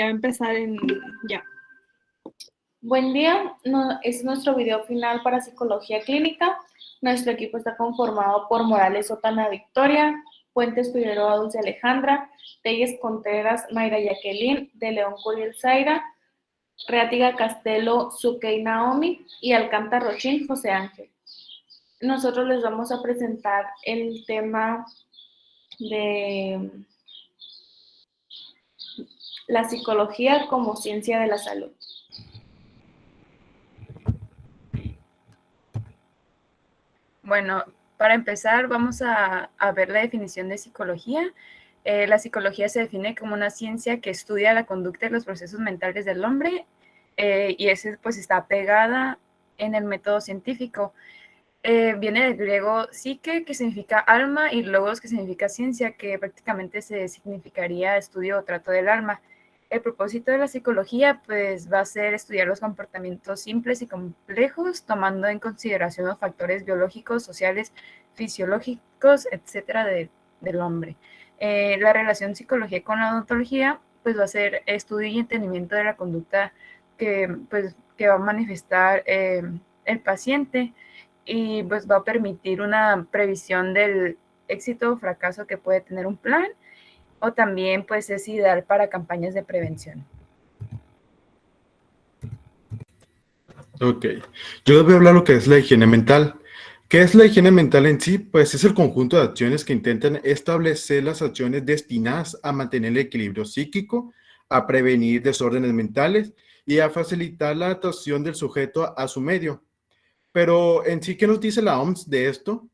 Ya va a empezar en... ya. Buen día, es nuestro video final para Psicología Clínica. Nuestro equipo está conformado por Morales Sotana Victoria, Puentes Figueroa Dulce Alejandra, Telles Contreras Mayra Jacqueline, De León Curiel Zaira, Reatiga Castelo Suquei Naomi y Alcántara Rochín José Ángel. Nosotros les vamos a presentar el tema de la psicología como ciencia de la salud. Bueno, para empezar vamos a ver la definición de psicología. La psicología se define como una ciencia que estudia la conducta y los procesos mentales del hombre y ese pues está pegada en el método científico. Viene del griego psique, que significa alma, y logos, que significa ciencia, que prácticamente se significaría estudio o trato del alma. El propósito de la psicología pues va a ser estudiar los comportamientos simples y complejos, tomando en consideración los factores biológicos, sociales, fisiológicos, etcétera, del hombre. La relación psicología con la odontología pues va a ser estudio y entendimiento de la conducta que va a manifestar el paciente, y pues va a permitir una previsión del éxito o fracaso que puede tener un plan, o también pues es ideal para campañas de prevención. Ok, yo les voy a hablar lo que es la higiene mental. ¿Qué es la higiene mental en sí? Pues es el conjunto de acciones que intentan establecer las acciones destinadas a mantener el equilibrio psíquico, a prevenir desórdenes mentales y a facilitar la adaptación del sujeto a su medio. Pero en sí, ¿qué nos dice la OMS de esto?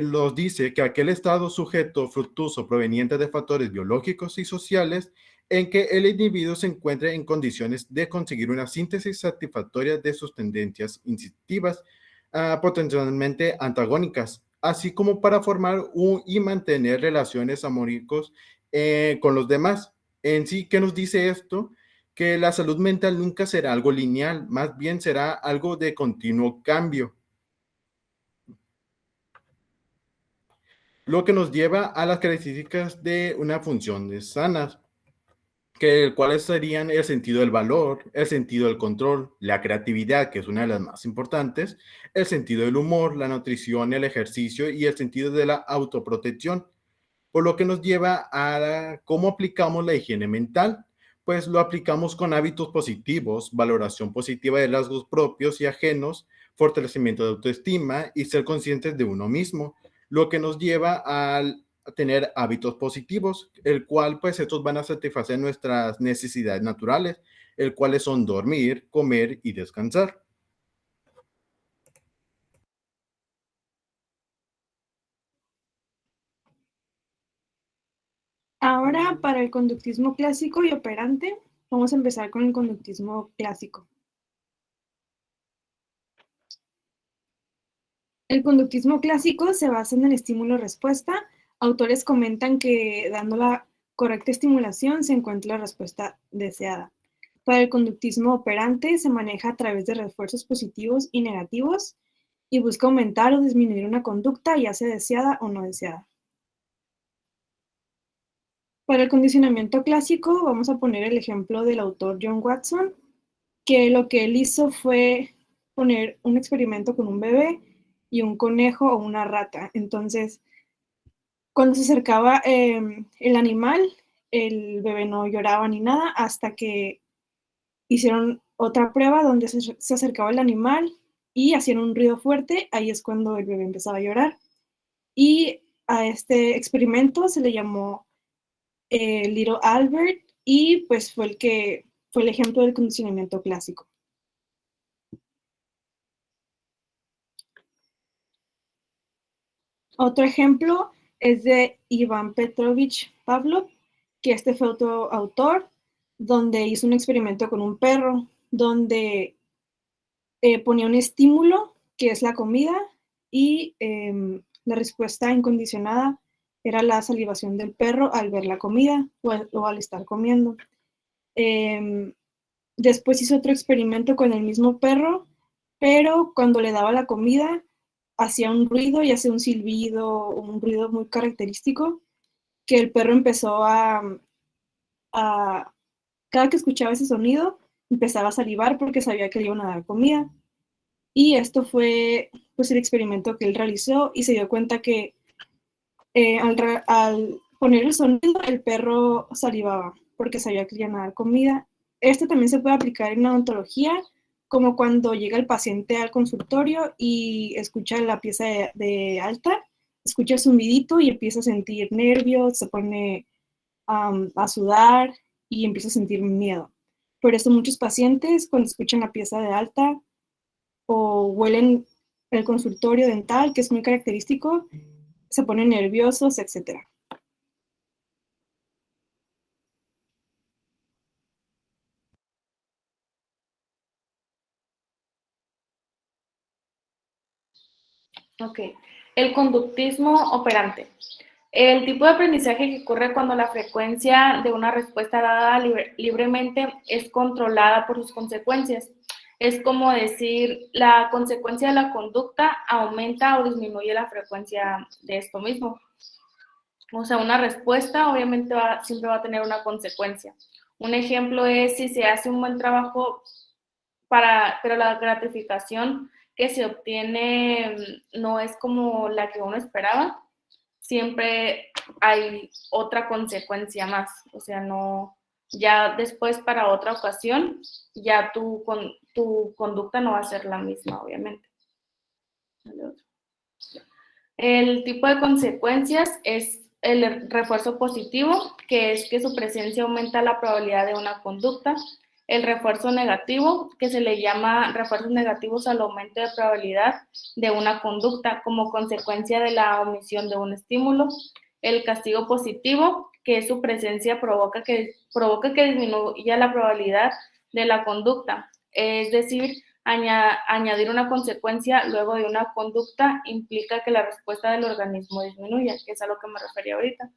Nos dice que aquel estado sujeto fructuoso proveniente de factores biológicos y sociales en que el individuo se encuentre en condiciones de conseguir una síntesis satisfactoria de sus tendencias instintivas, potencialmente antagónicas, así como para formar y mantener relaciones amorosas con los demás. En sí, ¿qué nos dice esto? Que la salud mental nunca será algo lineal, más bien será algo de continuo cambio. Lo que nos lleva a las características de una función sana, cuáles serían el sentido del valor, el sentido del control, la creatividad, que es una de las más importantes, el sentido del humor, la nutrición, el ejercicio y el sentido de la autoprotección. Por lo que nos lleva a cómo aplicamos la higiene mental. Pues lo aplicamos con hábitos positivos, valoración positiva de rasgos propios y ajenos, fortalecimiento de autoestima y ser conscientes de uno mismo, lo que nos lleva a tener hábitos positivos, el cual pues estos van a satisfacer nuestras necesidades naturales, el cuales son dormir, comer y descansar. Ahora, para el conductismo clásico y operante, vamos a empezar con el conductismo clásico. El conductismo clásico se basa en el estímulo-respuesta. Autores comentan que dando la correcta estimulación se encuentra la respuesta deseada. Para el conductismo operante se maneja a través de refuerzos positivos y negativos y busca aumentar o disminuir una conducta, ya sea deseada o no deseada. Para el condicionamiento clásico vamos a poner el ejemplo del autor John Watson, que lo que él hizo fue poner un experimento con un bebé y un conejo o una rata. Entonces, cuando se acercaba el animal, el bebé no lloraba ni nada hasta que hicieron otra prueba donde se acercaba el animal y hacían un ruido fuerte. Ahí es cuando el bebé empezaba a llorar. Y a este experimento se le llamó Little Albert y pues fue el ejemplo del condicionamiento clásico. Otro ejemplo es de Iván Petrovich Pavlov, que este fue otro autor, donde hizo un experimento con un perro, donde ponía un estímulo, que es la comida, y la respuesta incondicionada era la salivación del perro al ver la comida o al estar comiendo. Después hizo otro experimento con el mismo perro, pero cuando le daba la comida, hacía un ruido, y hacía un silbido, un ruido muy característico, que el perro empezó a cada que escuchaba ese sonido, empezaba a salivar porque sabía que le iban a dar comida. Y esto fue pues el experimento que él realizó y se dio cuenta que al poner el sonido, el perro salivaba porque sabía que le iban a dar comida. Esto también se puede aplicar en la odontología, como cuando llega el paciente al consultorio y escucha la pieza de alta, escucha el zumbidito y empieza a sentir nervios, se pone a sudar y empieza a sentir miedo. Por eso muchos pacientes cuando escuchan la pieza de alta o huelen el consultorio dental, que es muy característico, se ponen nerviosos, etc. Ok, el conductismo operante. El tipo de aprendizaje que ocurre cuando la frecuencia de una respuesta dada libremente es controlada por sus consecuencias. Es como decir, la consecuencia de la conducta aumenta o disminuye la frecuencia de esto mismo. O sea, una respuesta obviamente siempre va a tener una consecuencia. Un ejemplo es si se hace un buen trabajo, pero la gratificación que se obtiene no es como la que uno esperaba, siempre hay otra consecuencia más. O sea, no, ya después para otra ocasión, ya tu conducta no va a ser la misma, obviamente. El tipo de consecuencias es el refuerzo positivo, que es que su presencia aumenta la probabilidad de una conducta. El refuerzo negativo, que se le llama refuerzos negativos al aumento de probabilidad de una conducta como consecuencia de la omisión de un estímulo. El castigo positivo, que su presencia provoca que disminuya la probabilidad de la conducta. Es decir, añadir una consecuencia luego de una conducta implica que la respuesta del organismo disminuya, que es a lo que me refería ahorita.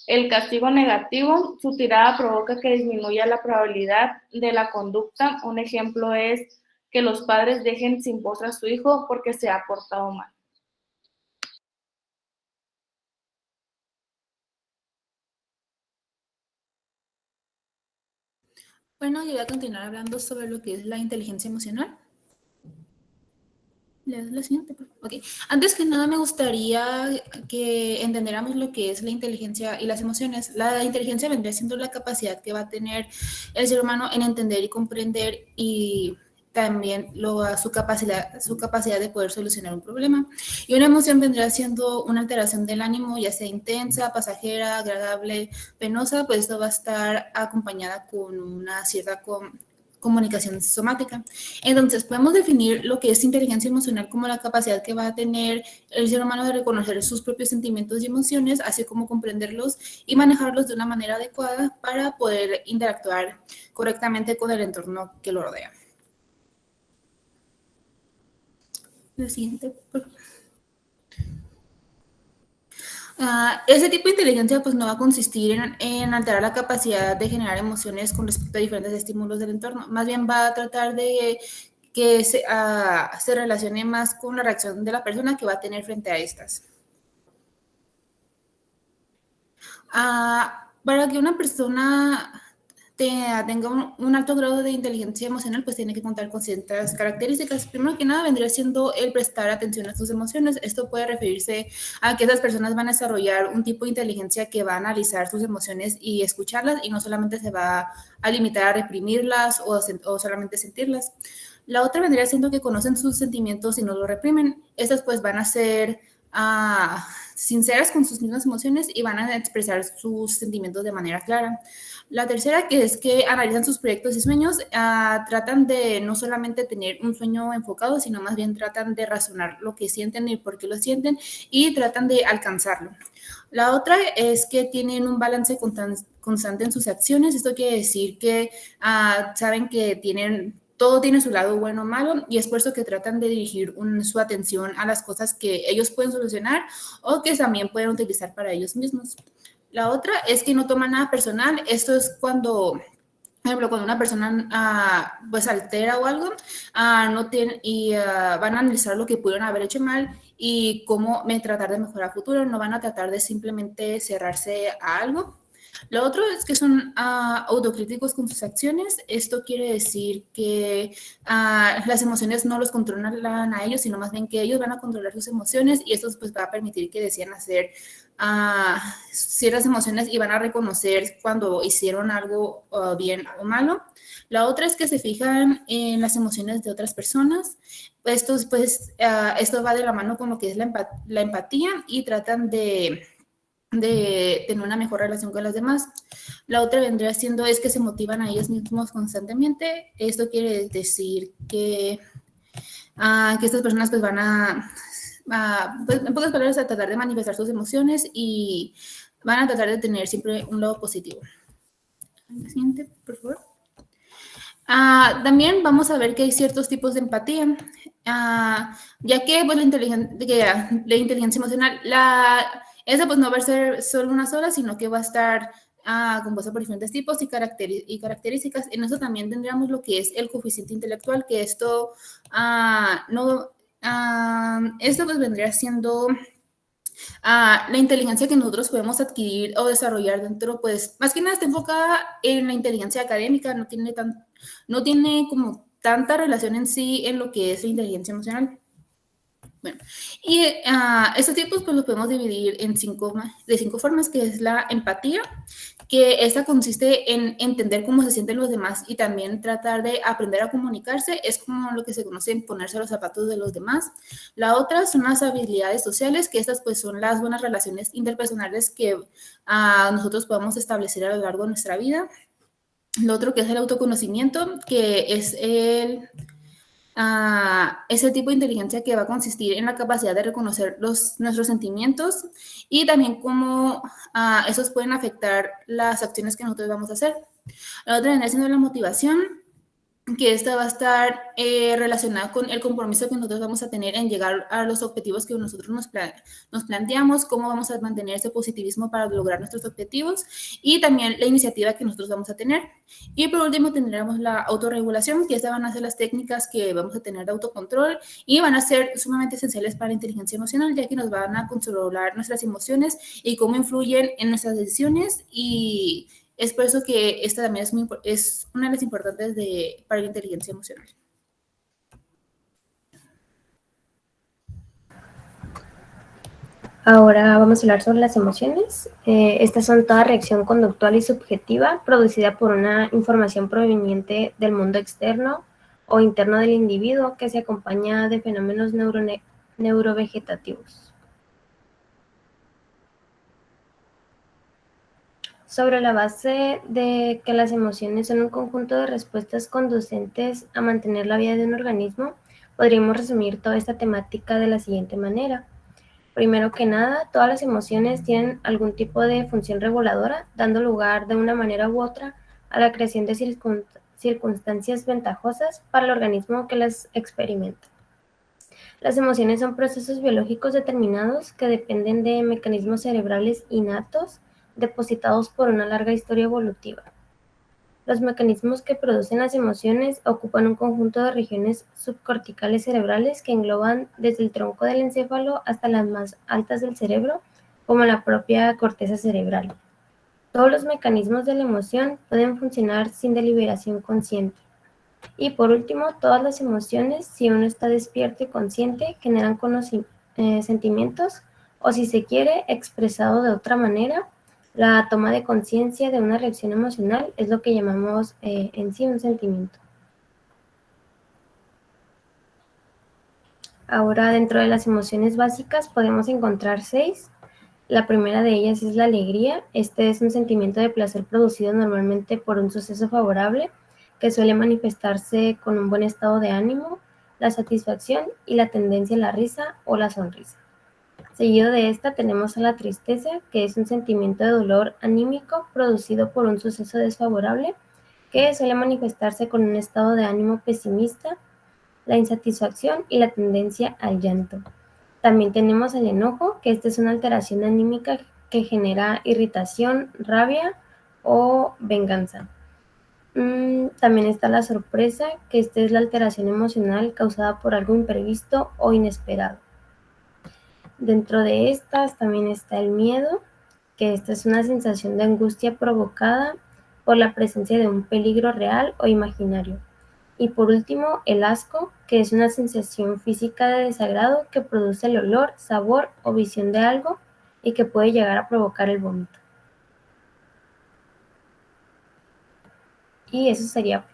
El castigo negativo, su tirada provoca que disminuya la probabilidad de la conducta. Un ejemplo es que los padres dejen sin postre a su hijo porque se ha portado mal. Bueno, yo voy a continuar hablando sobre lo que es la inteligencia emocional. ¿Le das la siguiente? Ok. Antes que nada, me gustaría que entendiéramos lo que es la inteligencia y las emociones. La inteligencia vendría siendo la capacidad que va a tener el ser humano en entender y comprender y también su capacidad de poder solucionar un problema. Y una emoción vendría siendo una alteración del ánimo, ya sea intensa, pasajera, agradable, penosa, pues esto va a estar acompañada con una cierta comunicación somática. Entonces, podemos definir lo que es inteligencia emocional como la capacidad que va a tener el ser humano de reconocer sus propios sentimientos y emociones, así como comprenderlos y manejarlos de una manera adecuada para poder interactuar correctamente con el entorno que lo rodea. La siguiente, por favor. Ese tipo de inteligencia pues no va a consistir en alterar la capacidad de generar emociones con respecto a diferentes estímulos del entorno, más bien va a tratar de que se relacione más con la reacción de la persona que va a tener frente a estas. Para que una persona tenga un alto grado de inteligencia emocional, pues tiene que contar con ciertas características. Primero que nada, vendría siendo el prestar atención a sus emociones. Esto puede referirse a que esas personas van a desarrollar un tipo de inteligencia que va a analizar sus emociones y escucharlas, y no solamente se va a limitar a reprimirlas o solamente sentirlas. La otra vendría siendo que conocen sus sentimientos y no lo reprimen. Estas pues van a ser sinceras con sus mismas emociones y van a expresar sus sentimientos de manera clara. La tercera, que es que analizan sus proyectos y sueños, tratan de no solamente tener un sueño enfocado, sino más bien tratan de razonar lo que sienten y por qué lo sienten y tratan de alcanzarlo. La otra es que tienen un balance constante en sus acciones. Esto quiere decir que saben que todo tiene su lado bueno o malo, y es por eso que tratan de dirigir su atención a las cosas que ellos pueden solucionar o que también pueden utilizar para ellos mismos. La otra es que no toman nada personal. Esto es cuando, por ejemplo, cuando una persona pues altera o algo, van a analizar lo que pudieron haber hecho mal y cómo tratar de mejorar a futuro. No van a tratar de simplemente cerrarse a algo. Lo otro es que son autocríticos con sus acciones. Esto quiere decir que las emociones no los controlan a ellos, sino más bien que ellos van a controlar sus emociones y esto pues va a permitir que decidan hacer ciertas emociones y van a reconocer cuando hicieron algo bien o malo. La otra es que se fijan en las emociones de otras personas. Esto va de la mano con lo que es la empatía y tratan de tener una mejor relación con los demás. La otra vendría siendo es que se motivan a ellos mismos constantemente. Esto quiere decir que estas personas pues van pues, en pocas palabras, a tratar de manifestar sus emociones y van a tratar de tener siempre un lado positivo. Siguiente, por favor. También vamos a ver que hay ciertos tipos de empatía, ya que pues, la inteligencia emocional, esa pues no va a ser solo una sola, sino que va a estar compuesta por diferentes tipos y características. En eso también tendríamos lo que es el coeficiente intelectual, que esto esto pues vendría siendo la inteligencia que nosotros podemos adquirir o desarrollar dentro, pues más que nada está enfocada en la inteligencia académica, no tiene como tanta relación en sí en lo que es la inteligencia emocional. Bueno, y estos tipos pues los podemos dividir en de cinco formas, que es la empatía, que esta consiste en entender cómo se sienten los demás y también tratar de aprender a comunicarse, es como lo que se conoce en ponerse a los zapatos de los demás. La otra son las habilidades sociales, que estas pues son las buenas relaciones interpersonales que nosotros podemos establecer a lo largo de nuestra vida. Lo otro que es el autoconocimiento, que es ese tipo de inteligencia que va a consistir en la capacidad de reconocer nuestros sentimientos y también cómo esos pueden afectar las acciones que nosotros vamos a hacer. La otra viene siendo la motivación, que esta va a estar relacionada con el compromiso que nosotros vamos a tener en llegar a los objetivos que nosotros nos planteamos, cómo vamos a mantener ese positivismo para lograr nuestros objetivos y también la iniciativa que nosotros vamos a tener. Y por último tendremos la autorregulación, que estas van a ser las técnicas que vamos a tener de autocontrol y van a ser sumamente esenciales para la inteligencia emocional, ya que nos van a controlar nuestras emociones y cómo influyen en nuestras decisiones, y es por eso que esta también es una de las importantes para la inteligencia emocional. Ahora vamos a hablar sobre las emociones. Estas son toda reacción conductual y subjetiva producida por una información proveniente del mundo externo o interno del individuo que se acompaña de fenómenos neurovegetativos. Sobre la base de que las emociones son un conjunto de respuestas conducentes a mantener la vida de un organismo, podríamos resumir toda esta temática de la siguiente manera. Primero que nada, todas las emociones tienen algún tipo de función reguladora, dando lugar de una manera u otra a la creación de circunstancias ventajosas para el organismo que las experimenta. Las emociones son procesos biológicos determinados que dependen de mecanismos cerebrales innatos depositados por una larga historia evolutiva. Los mecanismos que producen las emociones ocupan un conjunto de regiones subcorticales cerebrales que engloban desde el tronco del encéfalo hasta las más altas del cerebro, como la propia corteza cerebral. Todos los mecanismos de la emoción pueden funcionar sin deliberación consciente. Y por último, todas las emociones, si uno está despierto y consciente, generan sentimientos, o si se quiere, expresado de otra manera, la toma de conciencia de una reacción emocional es lo que llamamos en sí un sentimiento. Ahora, dentro de las emociones básicas podemos encontrar 6. La primera de ellas es la alegría. Este es un sentimiento de placer producido normalmente por un suceso favorable que suele manifestarse con un buen estado de ánimo, la satisfacción y la tendencia a la risa o la sonrisa. Seguido de esta tenemos a la tristeza, que es un sentimiento de dolor anímico producido por un suceso desfavorable que suele manifestarse con un estado de ánimo pesimista, la insatisfacción y la tendencia al llanto. También tenemos el enojo, que esta es una alteración anímica que genera irritación, rabia o venganza. También está la sorpresa, que esta es la alteración emocional causada por algo imprevisto o inesperado. Dentro de estas también está el miedo, que esta es una sensación de angustia provocada por la presencia de un peligro real o imaginario. Y por último, el asco, que es una sensación física de desagrado que produce el olor, sabor o visión de algo y que puede llegar a provocar el vómito. Y eso sería